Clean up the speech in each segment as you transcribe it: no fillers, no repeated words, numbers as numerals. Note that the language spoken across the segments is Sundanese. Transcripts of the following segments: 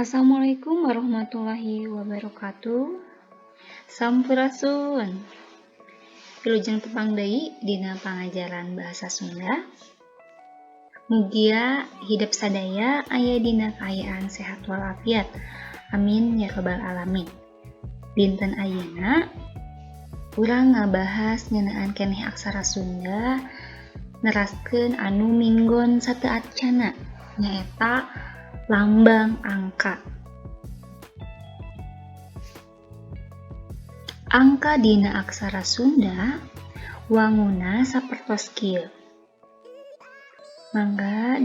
Assalamualaikum warahmatullahi wabarakatuh. Sampurasun. Wilujeng tepang deui dina pangajaran bahasa Sunda. Mugia hidup sadaya aya dina kaayaan sehat walafiat. Amin ya rabbal alamin. Dinten ayeuna urang ngabahas ngeunaan keneh aksara Sunda neraskeun anu minggon sateu acana nyaeta lambang angka. Angka dina aksara Sunda wanguna sapertos kieu. Mangga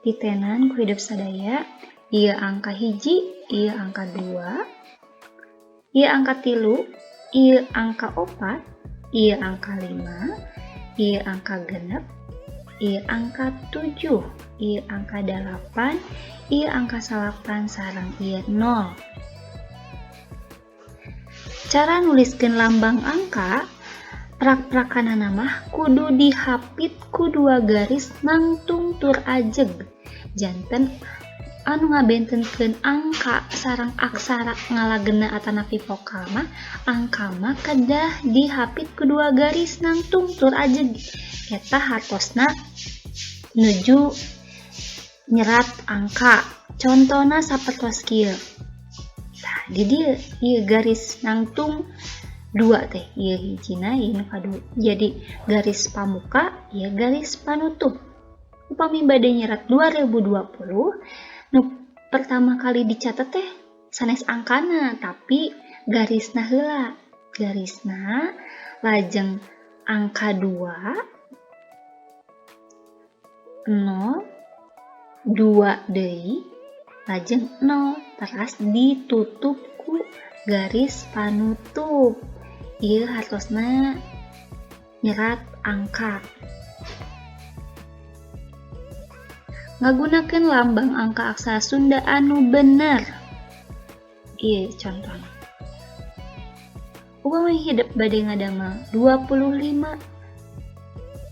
ditenan ku hidup sadaya, ieu angka hiji, ieu angka 2, ieu angka 3, ieu angka 4, ieu angka 5, ieu angka 6, ieu angka 7, ieu angka 8, ieu angka 9 sareng ieu 0. Cara nuliskeun lambang angka, prak-prakanana mah kudu dihapit ku 2 garis nangtung tur ajeg. Janten anu ngabentenkeun angka sareng aksara ngalagenna atanapi vokal mah, angka mah kedah dihapit ku 2 garis nangtung tur ajeg. Eta hartosna nuju nyerat angka. Contona sapertos kieu. Tah, di dieu ieu garis nangtung 2 teh, ieu hijina ieu nu kadu. Jadi garis pamuka, ieu garis panutup. Upami bade nyerat 2020, nu pertama kali dicatat teh sanes angkana, tapi garisna heula. Garisna lajeng angka 2 0 2 deui lajeng 0 teras ditutup ku garis panutup. Ieu hartosna nyerat angka. Ngagunakeun lambang angka aksara Sunda anu bener. Ieu contona. Upami hidup bade ngadamel 25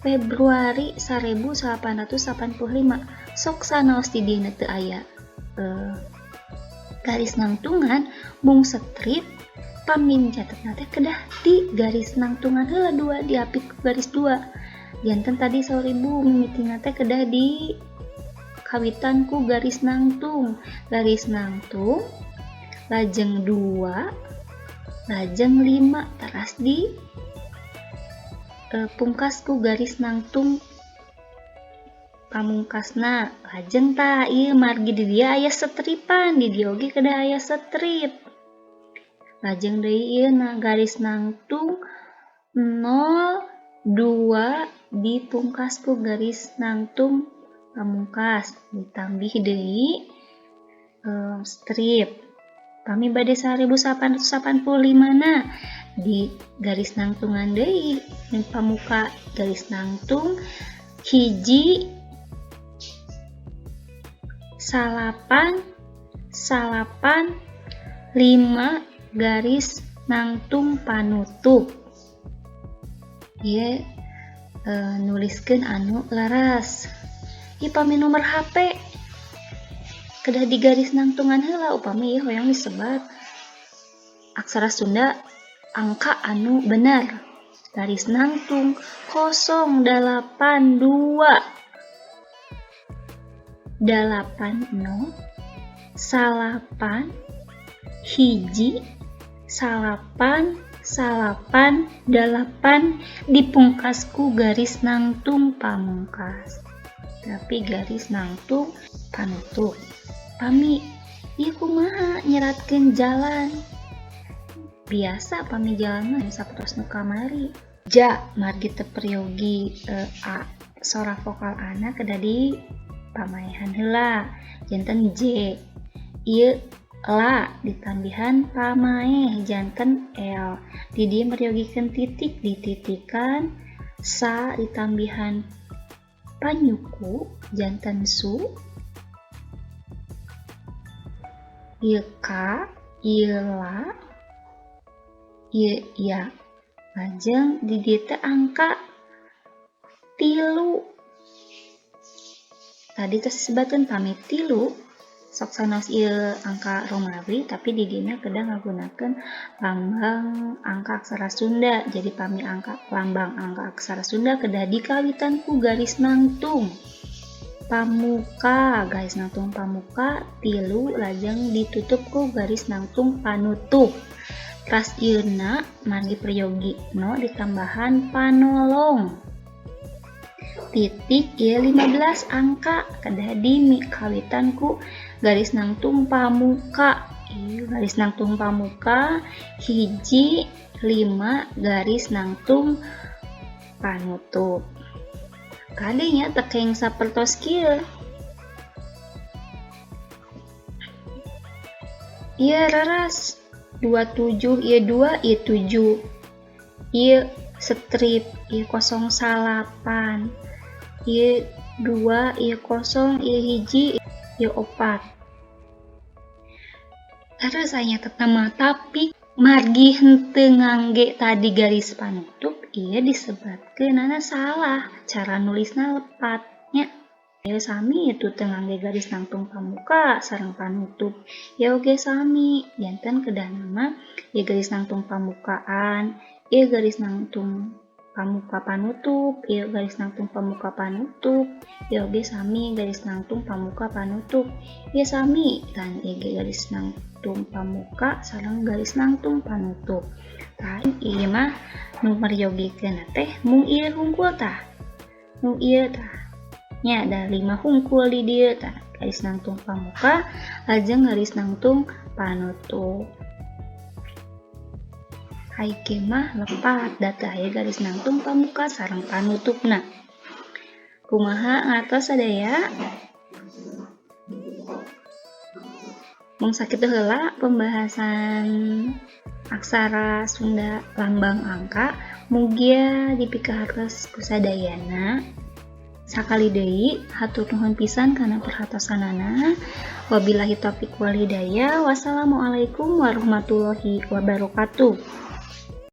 Februari 1885, sok sanaos di dina teu aya garis nangtungan mung strip, pami catetna teh kedah di garis nangtungan heula 2 diapit ku garis 2. Janten tadi saur ibu mimitingna teh kedah di kawitan ku garis nangtung lajeng 2 lajeng 5 teras di pungkas ku garis nangtung pamungkasna. Lajeng tah ieu margi di dieu aya setripan, di dieu oge kedah aya setrip. Lajeng deui ieu garis nangtung 0 2 dipungkas ku garis nangtung pamungkas, ditambih deui strip. Pami bade 1885 na di garis nangtungan deui yang pamuka garis nangtung hiji 8 5 garis nangtung panutup. Ieu nuliskeun anu laras. Ieu pami nomor HP kedah di garis nangtungan heula, upami ieu hoyong disebat aksara Sunda angka anu bener. Garis nangtung 082 80 salapan hiji 8 dipungkas ku garis nangtung pamungkas, tapi garis nangtung panutup. Pami ieu kumaha nyeratkeun jalan? Biasa pami jalan mah sapertos nu kamari. Ja margi teu peryogi a sora vokal ana kedah di pamaehan heula. Janten J. Ieu la ditambihan pamaeh janten L. Di dieu meryogikeun titik dititikan. Sa ditambihan panyuku janten su. Ieu ka, ieu la, ieu ya. Lajeng di dieu teh angka 3. Tadi tos sebatkeun pami 3 sok sanes ieu angka Romawi tapi di dina kedah ngagunakeun lambang angka aksara Sunda. Jadi pami lambang angka aksara Sunda kedah dikawitan ku garis nangtung pamuka, garis nangtung pamuka tilu lajeng ditutup ku garis nangtung panutup. Ras ieuna margi priyogina ditambahan panolong. Titik ieu 15 angka kedah dikawitan ku garis nangtung pamuka. Garis nangtung pamuka hiji 5 garis nangtung panutup. Kadinya tekeng sapertos kieu. Ieu raras 27 ieu 2 ieu 7. Ieu strip ieu 08. Ieu 2 ieu 0 ieu hiji ieu 4. Rasanya tetama tapi margi henteu ngangge tadi garis panutup ieu disebutkeunana salah, cara nulisna lepatnya. Ieu sami itu teu ngangge garis nangtung pamuka sareng panutup. Ieu oge sami, janten kedah nama ieu garis nangtung pamukaan, ieu garis nangtung pamuka panutup, ieu garis nangtung pamuka panutup, ieu oge sami garis nangtung pamuka panutup. Ieu sami kan ieu garis nangtung pamuka sareng garis nangtung panutup. Tah ieu mah nu maryogikeun teh mung ieu hungkul tah. Nu ieu tah. Nya ada 5 hungkul di dieu tah. Garis nangtung pamuka lajeng garis nangtung panutup. Haike mah lepat data aya garis nangtung pamuka sareng panutupna. Kumaha ngatos sadaya? Mung sakitu heula pembahasan aksara Sunda lambang angka mugia dipikahartos ku sadayana. Sakali deui hatur nuhun pisan kana perhatosanana. Wabillahi taufiq wal hidayah. Wassalamualaikum warahmatullahi wabarakatuh.